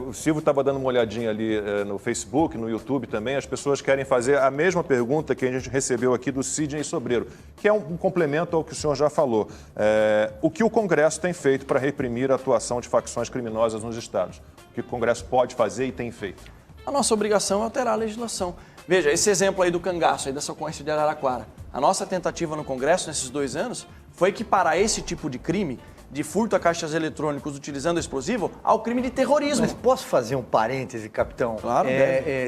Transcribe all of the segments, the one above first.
O Silvio estava dando uma olhadinha ali no Facebook, no YouTube também. As pessoas querem fazer a mesma pergunta que a gente recebeu aqui do Sidney Sobreiro, que é um complemento ao que o senhor já falou. O que o Congresso tem feito para reprimir a atuação de facções criminosas nos estados? O que o Congresso pode fazer e tem feito? A nossa obrigação é alterar a legislação. Veja, esse exemplo aí do cangaço, aí dessa ocorrência de Araraquara. A nossa tentativa no Congresso, nesses 2 anos, foi equiparar esse tipo de crime, de furto a caixas eletrônicos utilizando explosivo, ao crime de terrorismo. Mas posso fazer um parêntese, capitão? Claro,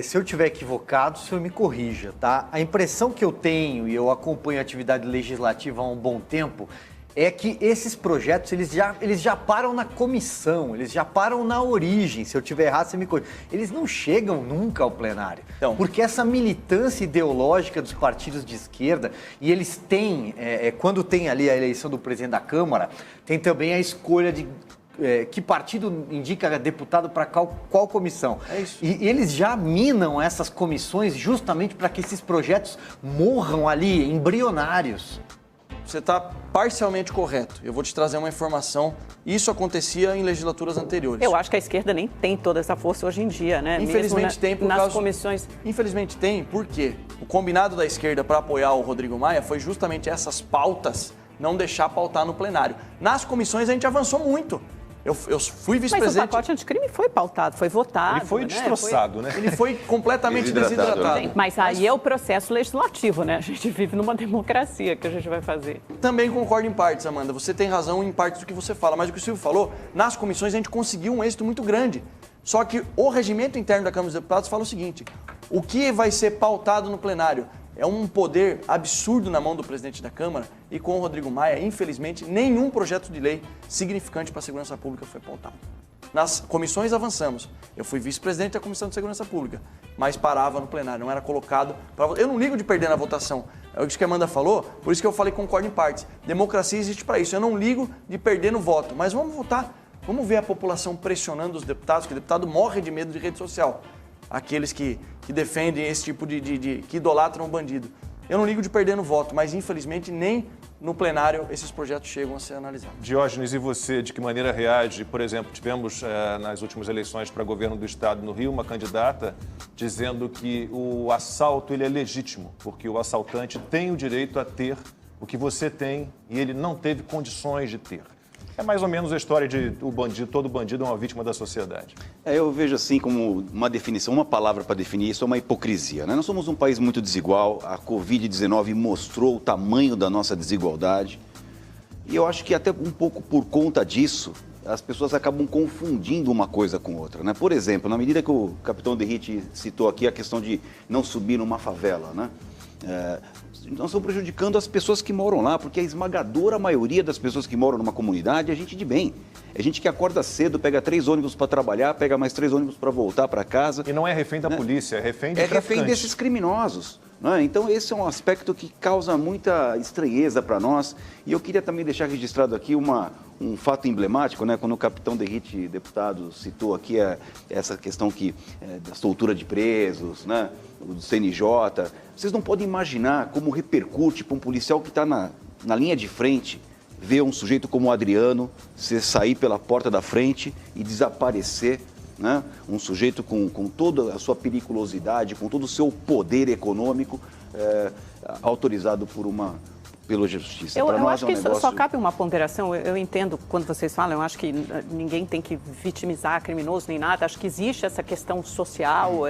se eu estiver equivocado, o senhor me corrija, tá? A impressão que eu tenho, e eu acompanho a atividade legislativa há um bom tempo, é que esses projetos, eles já param na comissão, eles já param na origem. Se eu tiver errado, você me corrija. Eles não chegam nunca ao plenário. Então, porque essa militância ideológica dos partidos de esquerda, e eles têm, quando tem ali a eleição do presidente da Câmara, tem também a escolha de que partido indica deputado para qual comissão. É isso. E eles já minam essas comissões justamente para que esses projetos morram ali, embrionários. Você está parcialmente correto. Eu vou te trazer uma informação. Isso acontecia em legislaturas anteriores. Eu acho que a esquerda nem tem toda essa força hoje em dia, né? Infelizmente tem por nas causa... comissões. Infelizmente tem, porque o combinado da esquerda para apoiar o Rodrigo Maia foi justamente essas pautas não deixar pautar no plenário. Nas comissões a gente avançou muito. Eu fui vice-presidente... Mas o pacote anticrime foi pautado, foi votado. Ele foi destroçado, né? Ele foi completamente desidratado. Mas aí é o processo legislativo, né? A gente vive numa democracia que a gente vai fazer. Também concordo em partes, Amanda. Você tem razão em partes do que você fala. Mas o que o Silvio falou, nas comissões a gente conseguiu um êxito muito grande. Só que o regimento interno da Câmara dos Deputados fala o seguinte: o que vai ser pautado no plenário é um poder absurdo na mão do presidente da Câmara, e com o Rodrigo Maia, infelizmente, nenhum projeto de lei significante para a segurança pública foi pautado. Nas comissões avançamos. Eu fui vice-presidente da Comissão de Segurança Pública, mas parava no plenário, não era colocado para... Eu não ligo de perder na votação. É isso que a Amanda falou, por isso que eu falei concordo em partes. Democracia existe para isso. Eu não ligo de perder no voto, mas vamos votar. Vamos ver a população pressionando os deputados, que o deputado morre de medo de rede social. Aqueles que defendem esse tipo que idolatram o bandido. Eu não ligo de perder no voto, mas infelizmente nem no plenário esses projetos chegam a ser analisados. Diógenes, e você, de que maneira reage? Por exemplo, tivemos nas últimas eleições para governo do estado no Rio uma candidata dizendo que o assalto ele é legítimo, porque o assaltante tem o direito a ter o que você tem e ele não teve condições de ter. É mais ou menos a história de todo bandido é uma vítima da sociedade. Eu vejo assim como uma definição, uma palavra para definir isso é uma hipocrisia, né? Nós somos um país muito desigual, a Covid-19 mostrou o tamanho da nossa desigualdade e eu acho que até um pouco por conta disso, as pessoas acabam confundindo uma coisa com outra, né? Por exemplo, na medida que o capitão Derrite citou aqui a questão de não subir numa favela, né? Nós estamos prejudicando as pessoas que moram lá, porque a esmagadora maioria das pessoas que moram numa comunidade é gente de bem. É gente que acorda cedo, pega 3 ônibus para trabalhar, pega mais 3 ônibus para voltar para casa. E não é refém da polícia, é refém de traficantes. É refém desses criminosos. Né? Então esse é um aspecto que causa muita estranheza para nós. E eu queria também deixar registrado aqui um fato emblemático, né? Quando o capitão Derrite, deputado, citou aqui essa questão da soltura de presos, né? Do CNJ. Vocês não podem imaginar como repercute para um policial que está na linha de frente ver um sujeito como o Adriano sair pela porta da frente e desaparecer, né? Um sujeito com toda a sua periculosidade, com todo o seu poder econômico, autorizado pela justiça. Eu acho que só cabe uma ponderação. Eu entendo quando vocês falam, eu acho que ninguém tem que vitimizar criminoso nem nada. Acho que existe essa questão social,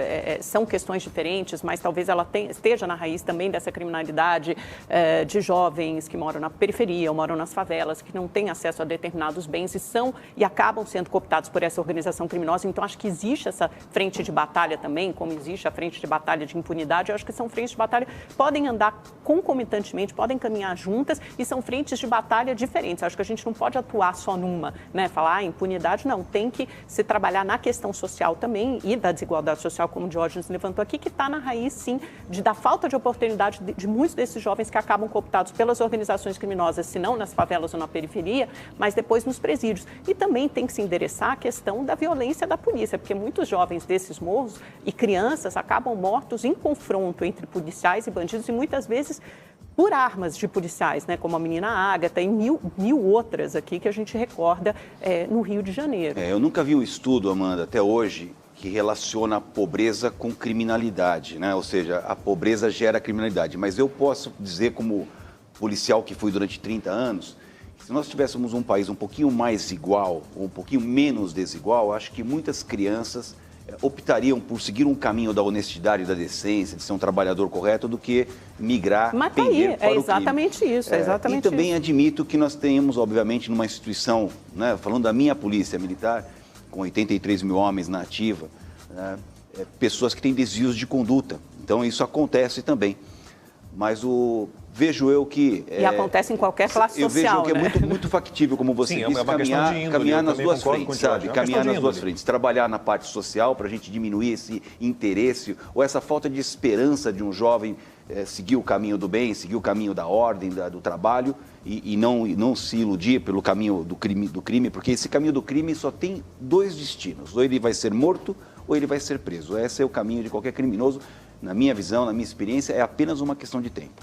são questões diferentes, mas talvez ela esteja na raiz também dessa criminalidade de jovens que moram na periferia ou moram nas favelas, que não têm acesso a determinados bens e acabam sendo cooptados por essa organização criminosa. Então, acho que existe essa frente de batalha também, como existe a frente de batalha de impunidade. Eu acho que são frentes de batalha que podem andar concomitantemente, podem caminhar juntas e são frentes de batalha diferentes. Acho que a gente não pode atuar só numa, né? Falar impunidade, não. Tem que se trabalhar na questão social também e da desigualdade social, como o Diógenes levantou aqui, que está na raiz, sim, da falta de oportunidade de muitos desses jovens que acabam cooptados pelas organizações criminosas, se não nas favelas ou na periferia, mas depois nos presídios. E também tem que se endereçar a questão da violência da polícia, porque muitos jovens desses morros e crianças acabam mortos em confronto entre policiais e bandidos e muitas vezes por armas de policiais, né, como a menina Ágata e mil outras aqui que a gente recorda no Rio de Janeiro. Eu nunca vi um estudo, Amanda, até hoje, que relaciona a pobreza com criminalidade, né? Ou seja, a pobreza gera criminalidade. Mas eu posso dizer, como policial que fui durante 30 anos, que se nós tivéssemos um país um pouquinho mais igual, ou um pouquinho menos desigual, acho que muitas crianças optariam por seguir um caminho da honestidade e da decência, de ser um trabalhador correto, do que migrar, Mas tá aí, para é o exatamente crime. isso, é exatamente E também isso. admito que nós tenhamos, obviamente, numa instituição, né, falando da minha polícia militar, com 83 mil homens na ativa, né, pessoas que têm desvios de conduta. Então, isso acontece também. Mas vejo eu que... E acontece em qualquer classe social, eu vejo que né? é muito factível, como você Sim, disse, é uma questão de índole, caminhar eu nas também duas concordo frentes, contigo, sabe? é uma Caminhar questão de nas duas índole. frentes. Trabalhar na parte social para a gente diminuir esse interesse ou essa falta de esperança de um jovem seguir o caminho do bem, seguir o caminho da ordem, do trabalho e não se iludir pelo caminho do crime, porque esse caminho do crime só tem dois destinos: ou ele vai ser morto ou ele vai ser preso. Esse é o caminho de qualquer criminoso. Na minha visão, na minha experiência, é apenas uma questão de tempo.